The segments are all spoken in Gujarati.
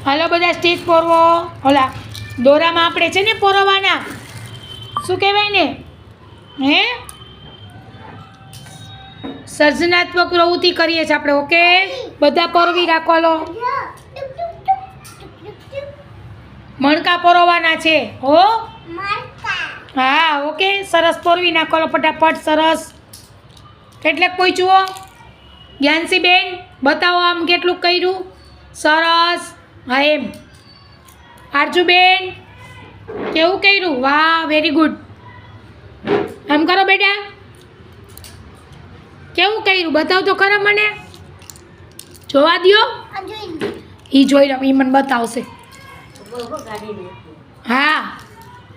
હાલો બધા સ્ટીચ પોરવો. ઓલા દોરામાં આપણે છે ને પોરવાના, શું કહેવાય ને, હે સર્જનાત્મક પ્રવૃત્તિ કરીએ છીએ આપણે. ઓકે, બધા પોરવી રાખો. લો મણકા પોરવાના છે હો. હા ઓકે, સરસ પોરવી નાખો લો ફટાફટ. સરસ. કેટલેક પૂછ્યું જ્ઞાનસી બેન, બતાવો આમ કેટલું કર્યું. સરસ. હા એમ. આરજુબેન કેવું કર્યું? વાહ, વેરી ગુડ. આમ કરો બેટા, કેવું કર્યું બતાવ તો ખરા મને. જોવા દ્યો. એ જોઈ લો, એ મને બતાવશે. હા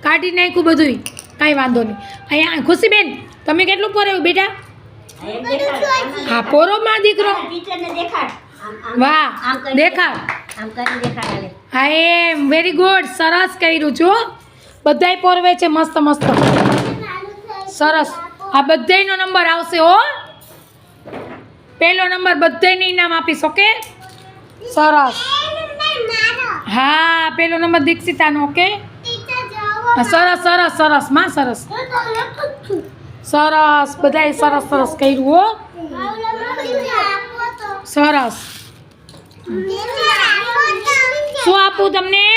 કાઢી નાખ્યું બધું, કાંઈ વાંધો નહીં. અહીંયા ખુશીબેન તમે કેટલું પોરાવ્યું બેટા? હા પોરો માં દીકરો. વાહ, દેખાડ. હા એમ, વેરી ગુડ. સરસ કર્યું છો. બધાય પોરવે છે મસ્ત મસ્ત. સરસ. આ બધાયનો નંબર આવશે હો. પહેલો નંબર બધાયને ઇનામ આપીશ. ઓકે સરસ. હા પહેલો નંબર દીક્ષિતાનો. ઓકે સરસ સરસ સરસ માં સરસ સરસ. બધાય સરસ સરસ કર્યું હો. સરસ. શું આપું તમને?